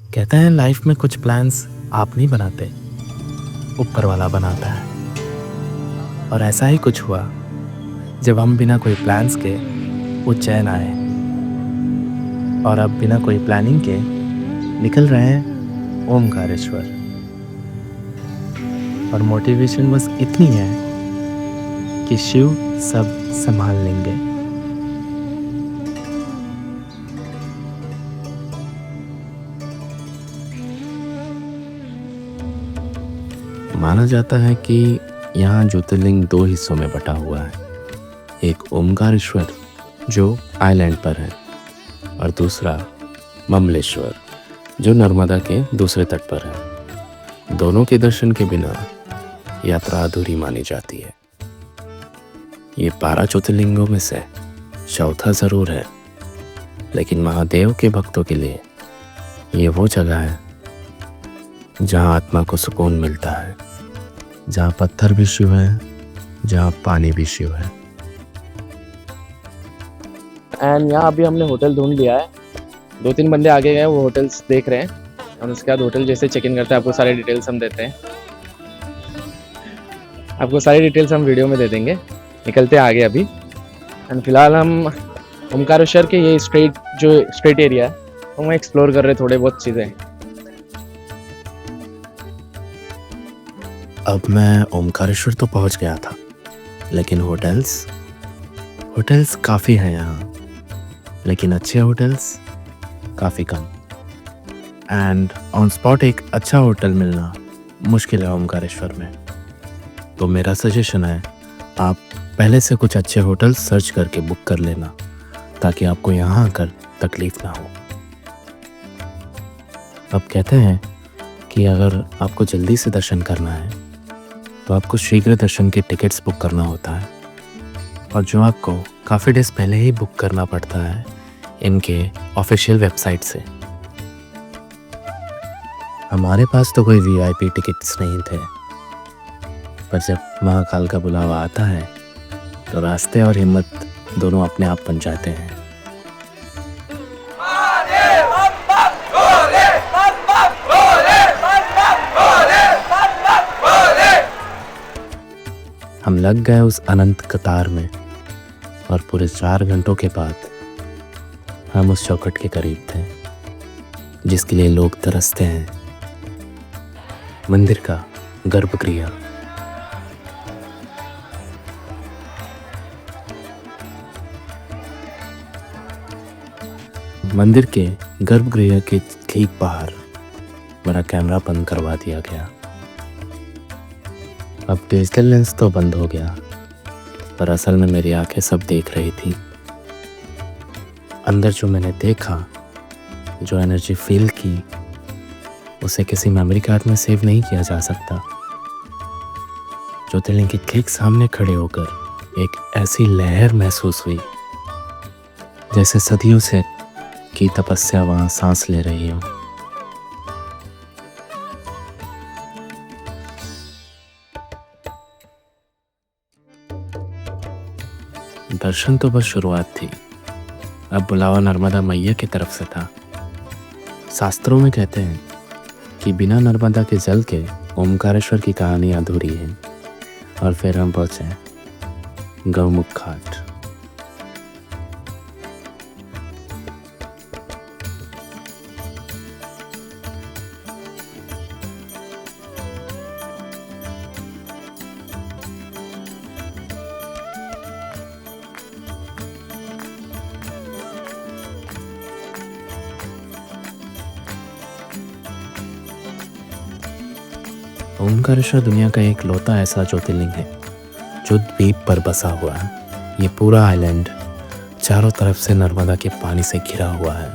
कहते हैं लाइफ में कुछ प्लान्स आप नहीं बनाते, ऊपर वाला बनाता है। और ऐसा ही कुछ हुआ जब हम बिना कोई प्लान्स के उज्जैन आए और अब बिना कोई प्लानिंग के निकल रहे हैं ओमकारेश्वर। और मोटिवेशन बस इतनी है कि शिव सब संभाल लेंगे। माना जाता है कि यहाँ ज्योतिर्लिंग दो हिस्सों में बटा हुआ है, एक ओमकारेश्वर जो आइलैंड पर है और दूसरा ममलेश्वर जो नर्मदा के दूसरे तट पर है। दोनों के दर्शन के बिना यात्रा अधूरी मानी जाती है। ये 12 ज्योतिर्लिंगों में से चौथा जरूर है, लेकिन महादेव के भक्तों के लिए ये वो जगह है जहाँ आत्मा को सुकून मिलता है, जहाँ पत्थर भी शिव है, जहाँ पानी भी शिव है। एंड यहाँ अभी हमने होटल ढूंढ लिया है। 2-3 बंदे आगे गए, वो होटल्स देख रहे हैं और उसके बाद होटल जैसे चेक इन करते हैं आपको सारे डिटेल्स हम देते हैं। आपको सारी डिटेल्स हम वीडियो में दे देंगे। निकलते हैं आगे अभी। एंड फिलहाल हम ओमकारेश्वर के ये स्ट्रेट एरिया है, तो हम एक्सप्लोर कर रहे हैं थोड़े बहुत चीज़ें। अब मैं ओमकारेश्वर तो पहुंच गया था, लेकिन होटल्स काफ़ी हैं यहाँ, लेकिन अच्छे होटल्स काफ़ी कम। एंड ऑन स्पॉट एक अच्छा होटल मिलना मुश्किल है ओमकारेश्वर में। तो मेरा सजेशन है आप पहले से कुछ अच्छे होटल सर्च करके बुक कर लेना, ताकि आपको यहाँ आकर तकलीफ ना हो। अब कहते हैं कि अगर आपको जल्दी से दर्शन करना है तो आपको शीघ्र दर्शन के टिकट्स बुक करना होता है, और जो आपको काफ़ी डेज पहले ही बुक करना पड़ता है इनके ऑफिशियल वेबसाइट से। हमारे पास तो कोई वीआईपी टिकट्स नहीं थे, पर जब महाकाल का बुलावा आता है तो रास्ते और हिम्मत दोनों अपने आप बन जाते हैं। हम लग गए उस अनंत कतार में, और पूरे 4 घंटों के बाद हम उस चौखट के करीब थे जिसके लिए लोग तरसते हैं, मंदिर का गर्भगृह। मंदिर के गर्भगृह के ठीक बाहर मेरा कैमरा बंद करवा दिया गया। अब डिजिटल लेंस तो बंद हो गया, पर असल में मेरी आंखें सब देख रही थी। अंदर जो मैंने देखा, जो एनर्जी फील की, उसे किसी मेमोरी कार्ड में सेव नहीं किया जा सकता। ज्योतिर्लिंग के ठीक सामने खड़े होकर एक ऐसी लहर महसूस हुई जैसे सदियों से की तपस्या वहाँ सांस ले रही हो। दर्शन तो बस शुरुआत थी, अब बुलावा नर्मदा मैया की तरफ से था। शास्त्रों में कहते हैं कि बिना नर्मदा के जल के ओमकारेश्वर की कहानी अधूरी है। और फिर हम पहुंचे गौमुख घाट। ओमकारेश्वर दुनिया का एक लौता ऐसा ज्योतिर्लिंग है जो द्वीप पर बसा हुआ है। ये पूरा आइलैंड चारों तरफ से नर्मदा के पानी से घिरा हुआ है।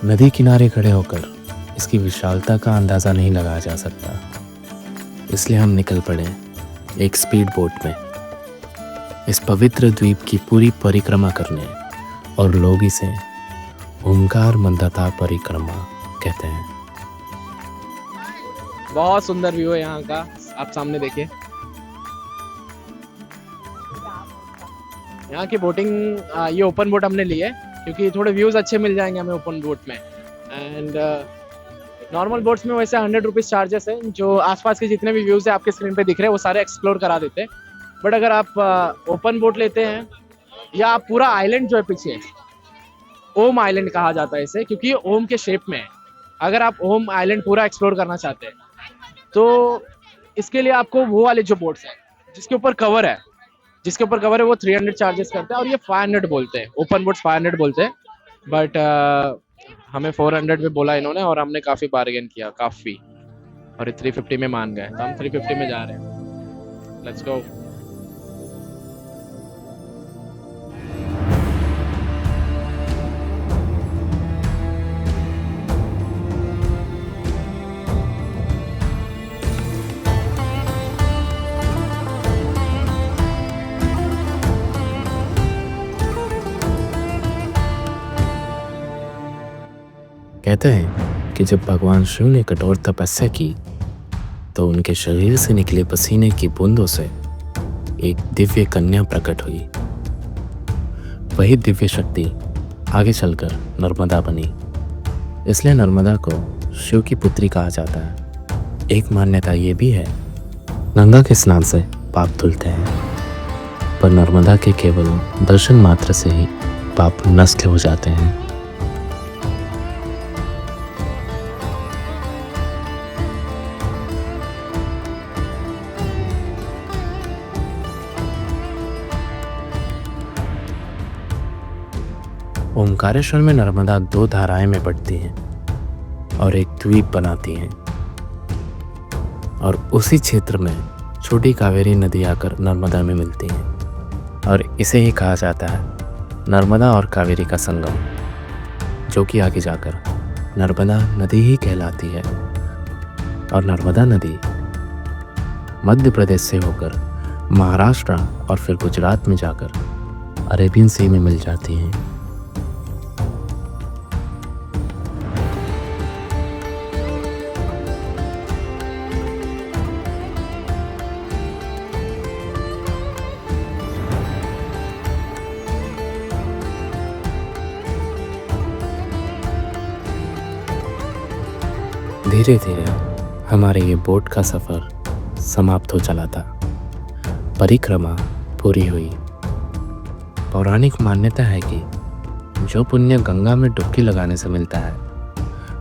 नदी किनारे खड़े होकर इसकी विशालता का अंदाज़ा नहीं लगाया जा सकता, इसलिए हम निकल पड़े एक स्पीड बोट में इस पवित्र द्वीप की पूरी परिक्रमा करने, और लोग इसे ओमकार मंदाता परिक्रमा कहते हैं। बहुत सुंदर व्यू है यहाँ का, आप सामने देखिए। यहाँ की बोटिंग, ये ओपन बोट हमने ली है क्योंकि थोड़े व्यूज़ अच्छे मिल जाएंगे हमें ओपन बोट में। एंड नॉर्मल बोट्स में वैसे 100 रुपीज़ चार्जेस है, जो आसपास के जितने भी व्यूज़ है आपके स्क्रीन पे दिख रहे हैं वो सारे एक्सप्लोर करा देते हैं। बट अगर आप ओपन बोट लेते हैं या आप पूरा आइलैंड जो है पीछे, ओम आइलैंड कहा जाता है इसे, क्योंकि ये ओम के शेप में है। अगर आप ओम आइलैंड पूरा एक्सप्लोर करना चाहते हैं तो इसके लिए आपको वो वाले जो बोट्स हैं जिसके ऊपर कवर है, वो 300 चार्जेस करते हैं, और ये 500 बोलते हैं, ओपन बोट्स 500 बोलते हैं। बट हमें 400 में बोला इन्होंने, और हमने काफ़ी बार्गेन किया, काफ़ी, और ये 350 में मान गए, तो हम 350 में जा रहे हैं। Let's go. कहते हैं कि जब भगवान शिव ने कठोर तपस्या की तो उनके शरीर से निकले पसीने की बूंदों से एक दिव्य कन्या प्रकट हुई। वही दिव्य शक्ति आगे चलकर नर्मदा बनी, इसलिए नर्मदा को शिव की पुत्री कहा जाता है। एक मान्यता ये भी है, गंगा के स्नान से पाप धुलते हैं, पर नर्मदा के केवल दर्शन मात्र से ही पाप नष्ट हो जाते हैं। ओमकारेश्वर में नर्मदा 2 धाराएं में बढ़ती हैं और एक द्वीप बनाती हैं, और उसी क्षेत्र में छोटी कावेरी नदी आकर नर्मदा में मिलती हैं, और इसे ही कहा जाता है नर्मदा और कावेरी का संगम, जो कि आगे जाकर नर्मदा नदी ही कहलाती है। और नर्मदा नदी मध्य प्रदेश से होकर महाराष्ट्र और फिर गुजरात में जाकर अरेबियन सी में मिल जाती हैं। धीरे धीरे हमारे ये बोट का सफ़र समाप्त हो चला था। परिक्रमा पूरी हुई। पौराणिक मान्यता है कि जो पुण्य गंगा में डुबकी लगाने से मिलता है,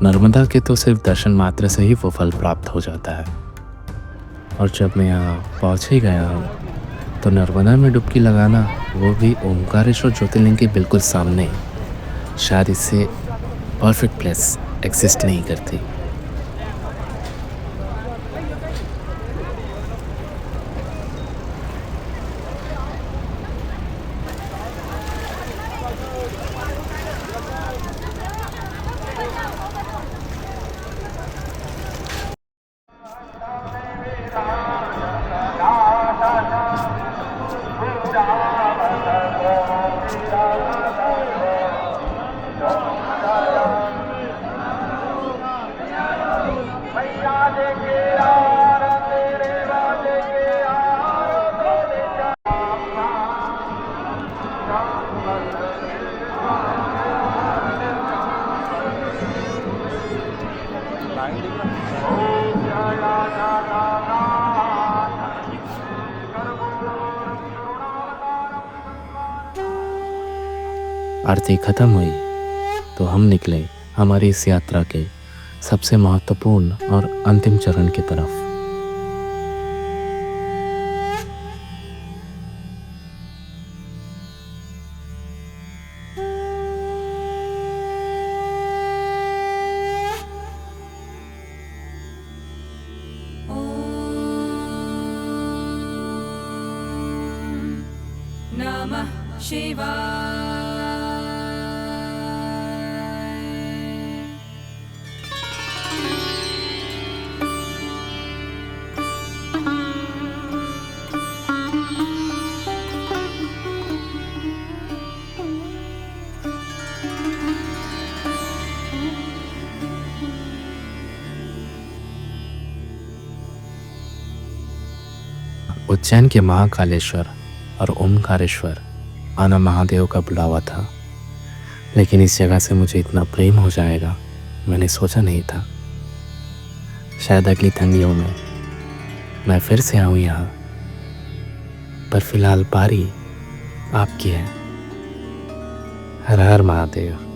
नर्मदा के तो सिर्फ दर्शन मात्र से ही वो फल प्राप्त हो जाता है। और जब मैं यहाँ पहुँच ही गया हूँ तो नर्मदा में डुबकी लगाना, वो भी ओमकारेश्वर ज्योतिर्लिंग के बिल्कुल सामने, शायद इससे परफेक्ट प्लेस एग्जिस्ट नहीं करती। आरती खत्म हुई तो हम निकले हमारी इस यात्रा के सबसे महत्वपूर्ण और अंतिम चरण की तरफ। नमः शिवाय। उज्जैन के महाकालेश्वर और ओमकारेश्वर आना महादेव का बुलावा था, लेकिन इस जगह से मुझे इतना प्रेम हो जाएगा मैंने सोचा नहीं था शायद अगली ठंडियों में मैं फिर से आऊँ यहाँ, पर फिलहाल पारी आपकी है। हर हर महादेव।